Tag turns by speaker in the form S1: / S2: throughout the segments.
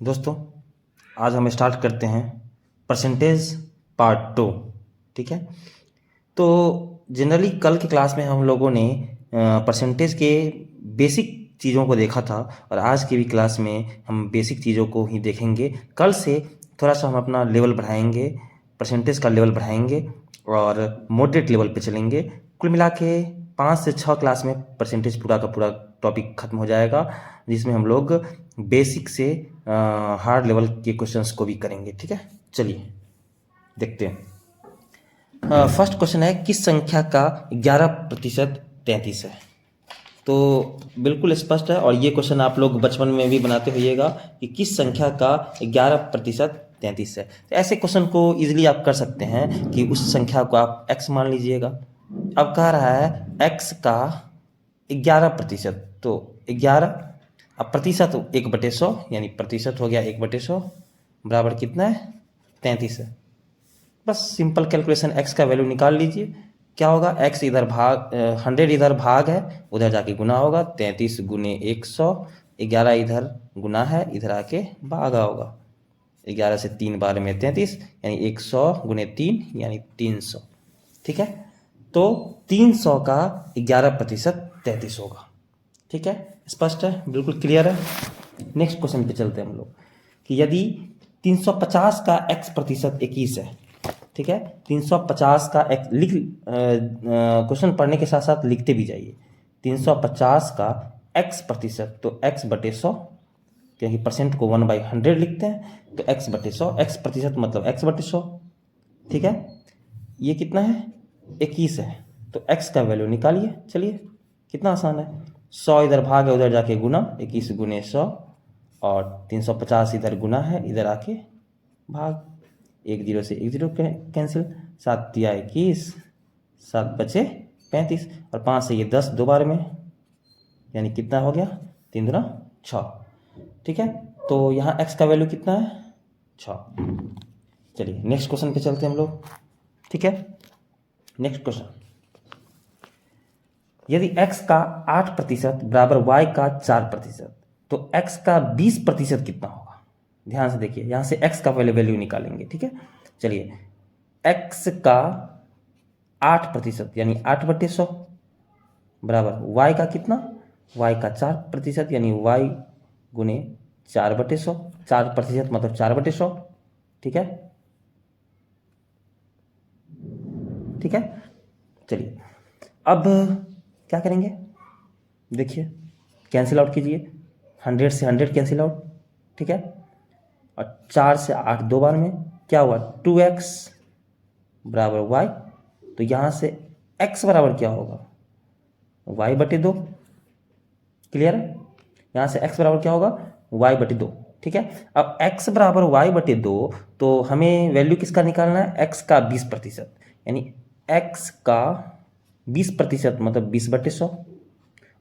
S1: दोस्तों, आज हम स्टार्ट करते हैं परसेंटेज पार्ट 2। ठीक है, तो जनरली कल की क्लास में हम लोगों ने परसेंटेज के बेसिक चीज़ों को देखा था और आज की भी क्लास में हम बेसिक चीज़ों को ही देखेंगे। कल से थोड़ा सा हम अपना लेवल बढ़ाएंगे, परसेंटेज का लेवल बढ़ाएंगे और मॉडरेट लेवल पे चलेंगे। कुल मिला के 5 से 6 क्लास में परसेंटेज पूरा का पूरा टॉपिक खत्म हो जाएगा, जिसमें हम लोग बेसिक से हार्ड लेवल के क्वेश्चंस को भी करेंगे। ठीक है, चलिए देखते हैं। फर्स्ट क्वेश्चन है, किस संख्या का 11% 33 है? तो बिल्कुल स्पष्ट है और ये क्वेश्चन आप लोग बचपन में भी बनाते होइएगा कि किस संख्या का 11% 33 है। तो ऐसे क्वेश्चन को इजीली आप कर सकते हैं कि उस संख्या को आप x मान लीजिएगा। अब कह रहा है x का 11%, तो 11, अब प्रतिशत 1/100 यानी प्रतिशत हो गया 1/100 बराबर कितना है? 33 है। बस सिंपल कैलकुलेशन, x का वैल्यू निकाल लीजिए। क्या होगा? x इधर भाग 100 इधर भाग है, उधर जाके गुना होगा। 33 गुने 100, 11 इधर गुना है, इधर आके भागा होगा। 11 से 3 बार में 33 यानी 100 गुने 3 यानी 300। ठीक है, तो 300 का 11% 33 होगा। ठीक है, स्पष्ट है, बिल्कुल क्लियर है। नेक्स्ट क्वेश्चन पे चलते हैं हम लोग कि यदि 350 का x% 21 है। ठीक है, 350 का x लिख, क्वेश्चन पढ़ने के साथ साथ लिखते भी जाइए। 350 का x%, तो x/100, क्योंकि परसेंट को 1/100 लिखते हैं, तो x/100, x% मतलब x/100। ठीक है, ये कितना है? 21 है, तो x का वैल्यू निकालिए। चलिए, कितना आसान है। 100 इधर भाग है, उधर जाके गुना, 21 गुने 100, और 350 इधर गुना है, इधर आके भाग। 1 0 से 1 0 कैंसिल, 7 या 21, 7 बचे 35, और 5 से ये 10 दो बार में, यानी कितना हो गया? 3 दूना 6। ठीक है, तो यहाँ x का वैल्यू कितना है? 6। चलिए नेक्स्ट क्वेश्चन पे चलते हैं हम लोग। ठीक है, नेक्स्ट क्वेश्चन, यदि x का 8% बराबर y का 4%, तो x का 20% कितना होगा? ध्यान से देखिए, यहां से x का वैल्यू निकालेंगे। ठीक है, चलिए, x का 8% यानी 8/100 बराबर y का कितना? y का 4% यानी y गुने 4/100। 4% मतलब 4/100। ठीक है, ठीक है, चलिए अब क्या करेंगे? देखिए, कैंसिल आउट कीजिए। 100 से 100 कैंसिल आउट। ठीक है, और 4 से 8 दो बार में, क्या हुआ? 2x बराबर y, तो यहाँ से x बराबर क्या होगा? y/2। क्लियर है? यहाँ से x बराबर क्या होगा? y/2। ठीक है, अब x बराबर y/2, तो हमें वैल्यू किसका निकालना है? x का 20%, यानी x का 20% मतलब 20/100,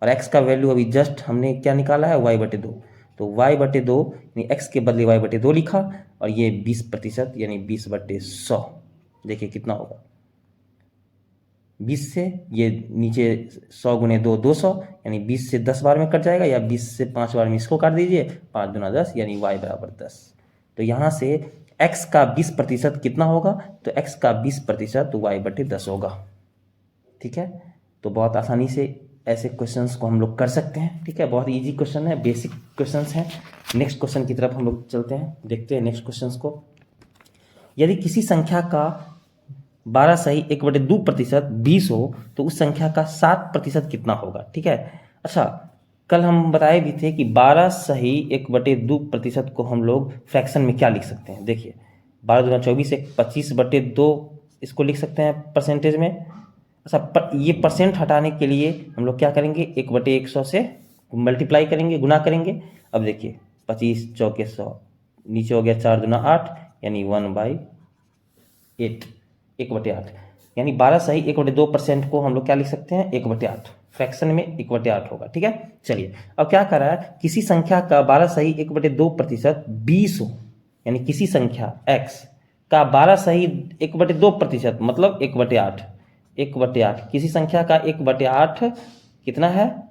S1: और x का वैल्यू अभी जस्ट हमने क्या निकाला है? y/2, तो y/2 यानी x के बदले y/2 लिखा, और ये 20% यानी 20/100। देखिए कितना होगा? 20 से ये नीचे 100 गुने 2 200, यानी 20 से 10 बार में कट जाएगा, या 20 से 5 बार में इसको काट दीजिए, 5 दूना 10 यानी y बराबर 10। तो यहाँ से x का 20% कितना होगा? तो x का 20% y/10 होगा। ठीक है, तो बहुत आसानी से ऐसे क्वेश्चंस को हम लोग कर सकते हैं। ठीक है, बहुत इजी क्वेश्चन है, बेसिक क्वेश्चंस हैं। नेक्स्ट क्वेश्चन की तरफ हम लोग चलते हैं, देखते हैं नेक्स्ट क्वेश्चंस को। यदि किसी संख्या का 12 सही 1/2% 20 हो, तो उस संख्या का 7% कितना होगा? ठीक है, अच्छा, कल हम बताए भी थे कि 12 सही 1/2% को हम लोग फ्रैक्शन में क्या लिख सकते हैं। देखिए, 12 दूना 24, 25/2 इसको लिख सकते हैं परसेंटेज में। अच्छा, ये परसेंट हटाने के लिए हम लोग क्या करेंगे? 1/100 से मल्टीप्लाई करेंगे, गुना करेंगे। अब देखिए, 25 चौके 100, नीचे हो गया 4 दूना 8 यानी 1/8, 1/8, यानी 12 सही 1/2% को हम लोग क्या लिख सकते हैं? 1/8, फ्रैक्शन में 1/8 होगा। ठीक है, चलिए, अब क्या कर रहा है? किसी संख्या का 12 सही 1/2% 20 हो, यानी किसी संख्या x का 12 सही 1/2% मतलब 1/8, 1/8, किसी संख्या का 1/8 कितना है?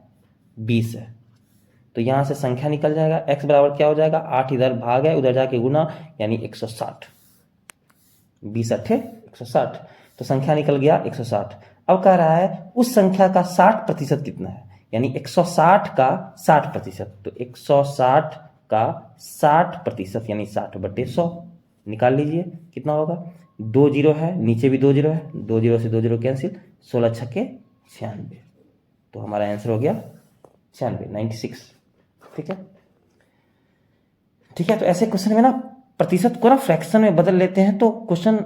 S1: 20 है। तो यहाँ से संख्या निकल जाएगा, x बराबर क्या हो जाएगा, 8 इधर भाग है, उधर जाके गुना, यानी 160, 20 अट्ठे 160, तो संख्या निकल गया 160। अब कह रहा है उस संख्या का 60% कितना है, यानी 160 का 60%, तो 160 का 60% यानी 60/100 निकाल लीजिए, कितना होगा, 2 जीरो है, नीचे भी 2 जीरो है, 2 जीरो से 2 जीरो कैंसिल, 16 छक्के 96, तो हमारा आंसर हो गया 96। ठीक है, ठीक है। तो ऐसे क्वेश्चन में ना प्रतिशत को ना फ्रैक्शन में बदल लेते हैं तो क्वेश्चन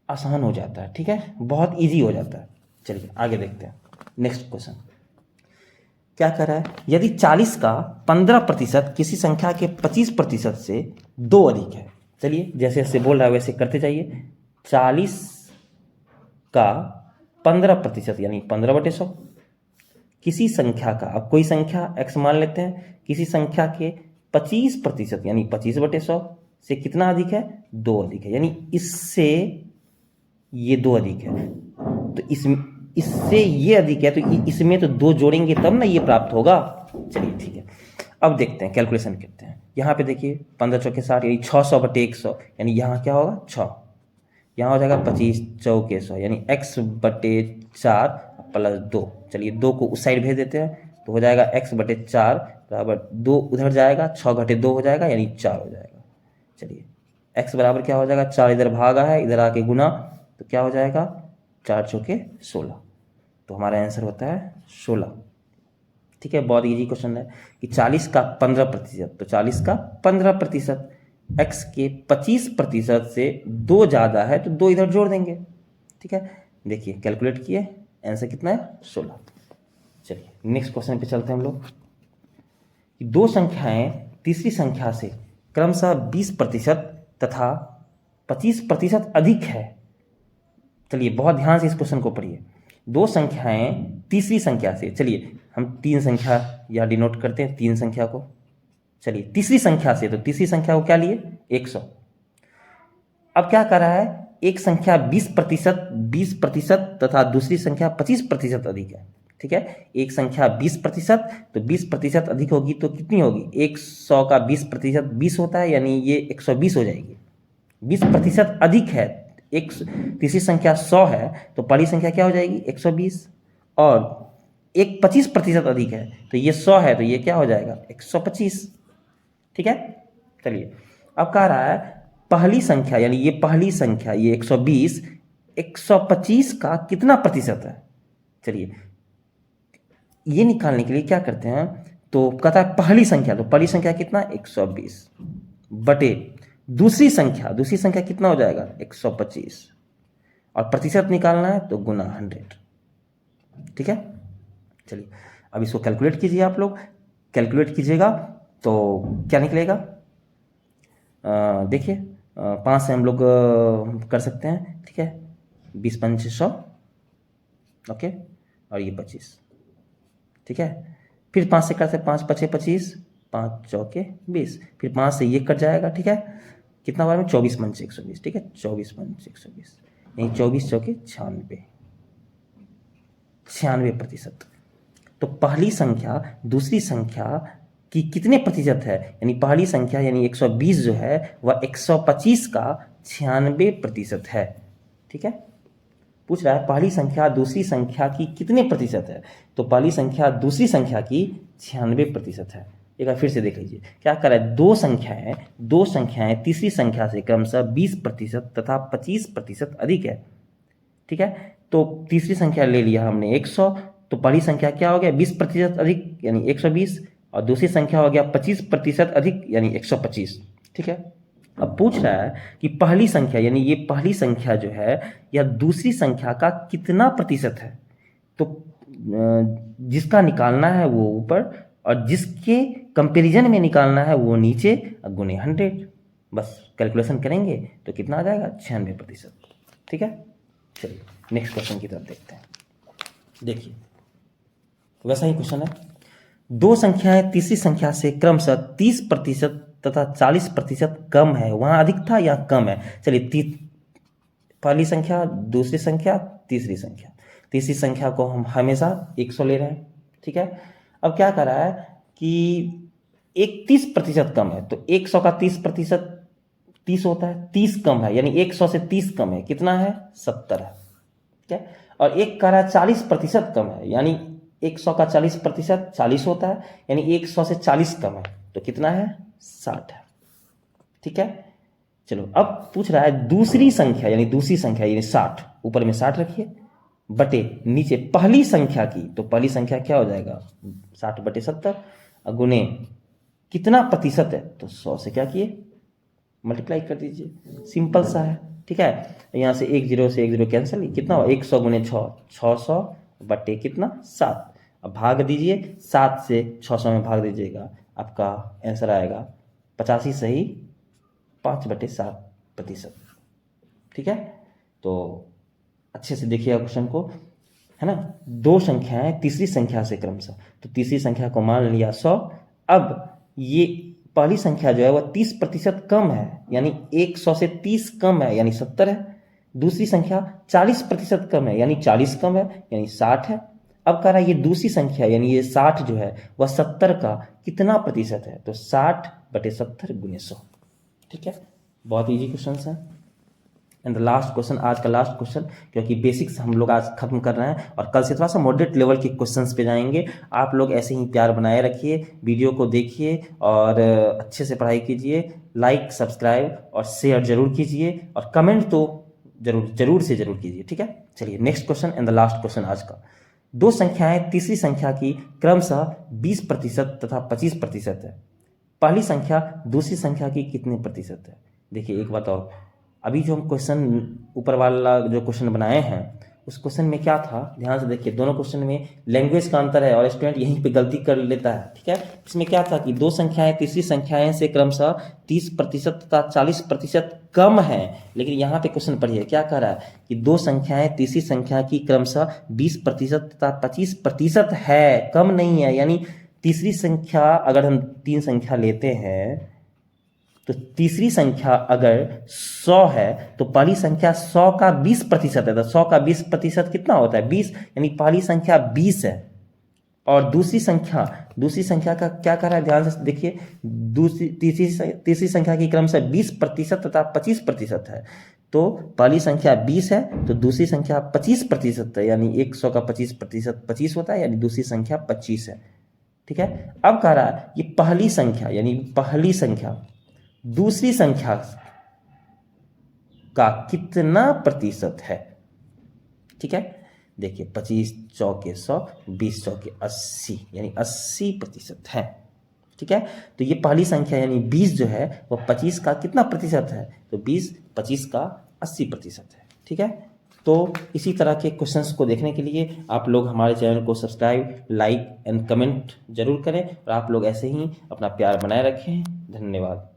S1: आसान हो जाता है। ठीक है, बहुत इजी हो जाता है। चलिए आगे देखते हैं। नेक्स्ट क्वेश्चन क्या कर रहा है, यदि 40 का 15% किसी संख्या के 25% से 2 अधिक है। चलिए जैसे जैसे बोल रहा है वैसे करते जाइए। 40 का 15% यानी 15/100 किसी संख्या का, अब कोई संख्या x मान लेते हैं, किसी संख्या के 25% यानी 25/100 से कितना अधिक है, 2 अधिक है, यानी इससे ये 2 अधिक है, तो इससे ये अधिक है, तो इसमें तो 2 जोड़ेंगे तब ना ये प्राप्त होगा। चलिए ठीक है, अब देखते हैं, कैलकुलेशन करते हैं। यहाँ पे देखिए 15 चौके 60 यानी 600/100, यानी यहाँ क्या होगा 6, यहाँ हो जाएगा 25 चौके 100 यानी x/4 प्लस 2। चलिए 2 को उस साइड भेज देते हैं, तो हो जाएगा x/4 बराबर 2 उधर जाएगा, 6 घटे 2 हो जाएगा यानी 4 हो जाएगा। चलिए x बराबर क्या हो जाएगा, 4 इधर भागा है, इधर आके गुना, तो क्या हो जाएगा 4 चौके 16, तो हमारा आंसर होता है 16। ठीक है, बहुत इजी क्वेश्चन है कि 40 का 15%, तो 40 का 15% x के 25% से 2 ज़्यादा है तो 2 इधर जोड़ देंगे। ठीक है, देखिए कैलकुलेट किए, आंसर कितना है 16। चलिए नेक्स्ट क्वेश्चन पे चलते हैं हम लोग कि 2 संख्याएं तीसरी संख्या से क्रमशः 20% तथा 25% अधिक है। चलिए बहुत ध्यान से इस क्वेश्चन को पढ़िए। 2 संख्याएं तीसरी संख्या से, चलिए हम 3 संख्या या डिनोट करते हैं 3 संख्या को। चलिए तीसरी संख्या से, तो तीसरी संख्या को क्या लिए 100। अब क्या कर रहा है, एक संख्या 20% तथा दूसरी संख्या 25% अधिक है। ठीक है, एक संख्या 20%, तो 20% अधिक होगी तो कितनी होगी, 100 का 20% 20 होता है, यानी ये 120 हो जाएगी। 20% अधिक है, एक तीसरी संख्या 100 है तो पहली संख्या क्या हो जाएगी 120, और एक 25% अधिक है तो ये 100 है तो ये क्या हो जाएगा 125। ठीक है, चलिए अब कह रहा है पहली संख्या, यानी ये पहली संख्या ये 120 125 का कितना प्रतिशत है। चलिए ये निकालने के लिए क्या करते हैं, तो कहता है पहली संख्या, तो पहली संख्या कितना 120 बटे दूसरी संख्या कितना हो जाएगा 125, और प्रतिशत निकालना है तो गुना 100। ठीक है, चलिए अब इसको कैलकुलेट कीजिए, आप लोग कैलकुलेट कीजिएगा तो क्या निकलेगा, देखिए 5 से हम लोग कर सकते हैं। ठीक है, 20 पंचे 100, ओके, और ये 25। ठीक है, फिर 5 से करते हैं, 5 पचे 25, 5 चौके 20, फिर 5 से ये कट जाएगा। ठीक है, कितना बार में 24 पंचे 120। ठीक है, 24 पंचे 120 यानी 24 चौके 96%। तो पहली संख्या दूसरी संख्या की कितने प्रतिशत है, यानी पहली संख्या यानी 120 जो है वह 125 का 96% है। ठीक है, पूछ रहा है पहली संख्या दूसरी संख्या की कितने प्रतिशत है, तो पहली संख्या दूसरी संख्या की 96% है। एक बार फिर से देख लीजिए, क्या कर रहा है, दो संख्याएं तीसरी संख्या से क्रमशः 20% तथा 25% अधिक है। ठीक है, तो तीसरी संख्या ले लिया हमने 100, तो पहली संख्या क्या हो गया 20% अधिक यानी 120, और दूसरी संख्या हो गया 25% अधिक यानी 125। ठीक है, अब पूछ रहा है कि पहली संख्या यानी ये पहली संख्या जो है यह दूसरी संख्या का कितना प्रतिशत है, तो जिसका निकालना है वो ऊपर और जिसके कंपैरिजन में निकालना है वो नीचे, गुने 100। बस कैलकुलेशन करेंगे तो कितना आ जाएगा 96%। ठीक है, चलिए नेक्स्ट क्वेश्चन की तरफ देखते हैं। देखिए वैसा ही क्वेश्चन है, 2 संख्याएं तीसरी संख्या से क्रमशः 30% तथा 40% कम है, वहां अधिक था या कम है। चलिए पहली संख्या दूसरी संख्या तीसरी संख्या, तीसरी संख्या को हम हमेशा 100 ले रहे हैं। ठीक है, अब क्या कर रहा है कि 31% कम है, तो 100 का 30% 30 होता है, 30 कम है यानी 100 से 30 कम है, कितना है 70 है, ठीक है। और एक कह रहा है 40% कम है, यानी 100 का 40% 40 होता है, यानी 100 से 40 कम है, तो कितना है 60 है, ठीक है। चलो अब पूछ रहा है दूसरी संख्या यानी 60, ऊपर में 60 रखिए, बटे नीचे पहली संख्या की, तो पहली संख्या क्या हो जाएगा 60 बटे 70, गुने कितना प्रतिशत है, तो 100 से क्या किए मल्टीप्लाई कर दीजिए, सिंपल सा है, ठीक है। यहाँ से 1 0 कैंसिल, कितना हुआ 100 गुने 6 600 बटे कितना 7, अब भाग दीजिए 7 से 600 में भाग दीजिएगा, आपका आंसर आएगा 85 सही 5/7%, ठीक है। तो अच्छे से देखिएगा क्वेश्चन को, है ना। दो संख्याएं तीसरी संख्या से क्रमशः, तो तीसरी संख्या को मान लिया 100, अब ये पहली संख्या जो है वह 30% कम है, यानी 100 से 30 कम है यानी 70 है, दूसरी संख्या 40% कम है यानी 40 कम है यानी 60 है। अब कह रहा है ये दूसरी संख्या यानी ये 60 जो है वह 70 का कितना प्रतिशत है, तो 60/70 गुने 100, ठीक है। बहुत इजी क्वेश्चन है। एंड द लास्ट क्वेश्चन, आज का लास्ट क्वेश्चन, क्योंकि बेसिक्स हम लोग आज खत्म कर रहे हैं और कल से थोड़ा सा मॉडरेट लेवल के क्वेश्चंस पे जाएंगे। आप लोग ऐसे ही प्यार बनाए रखिए, वीडियो को देखिए और अच्छे से पढ़ाई कीजिए, लाइक सब्सक्राइब और शेयर जरूर कीजिए और कमेंट तो जरूर से जरूर कीजिए, ठीक है। चलिए next question and the last question आज का। दो संख्याएं तीसरी संख्या की क्रमशः 20% तथा 25% है, पहली संख्या दूसरी संख्या की कितने प्रतिशत है। देखिए एक बात और, अभी जो हम क्वेश्चन ऊपर वाला जो क्वेश्चन बनाए हैं उस क्वेश्चन में क्या था, ध्यान से देखिए, दोनों क्वेश्चन में लैंग्वेज का अंतर है और स्टूडेंट यहीं पे गलती कर लेता है, ठीक है। इसमें क्या था कि दो संख्याएं तीसरी संख्याएं से क्रमशः 30% तथा 40% कम है, लेकिन यहाँ पे क्वेश्चन पढ़िए क्या कह रहा है कि दो संख्याएं तीसरी संख्या की क्रमशः 20% तथा 25% है, कम नहीं है। यानी तीसरी संख्या अगर हम 3 संख्या लेते हैं तो तीसरी संख्या अगर 100 है तो पहली संख्या 100 का 20% है, तो 100 का 20% कितना होता है 20, यानी पहली संख्या 20 है। और दूसरी संख्या का क्या कर रहा है, ध्यान से देखिए, तीसरी संख्या की क्रम से 20% तथा 25% है, तो पहली संख्या 20 है तो दूसरी संख्या 25% है, यानी 100 का 25% 25 होता है, यानी दूसरी संख्या 25 है, ठीक है। अब कह रहा है ये पहली संख्या यानी पहली संख्या दूसरी संख्या का कितना प्रतिशत है, ठीक है। देखिए 25 चौके 100, 20 चौके 80, यानी 80% है, ठीक है। तो ये पहली संख्या यानी 20 जो है वो 25 का कितना प्रतिशत है, तो 20 25 का 80% है, ठीक है। तो इसी तरह के क्वेश्चंस को देखने के लिए आप लोग हमारे चैनल को सब्सक्राइब, लाइक एंड कमेंट जरूर करें और आप लोग ऐसे ही अपना प्यार बनाए रखें। धन्यवाद।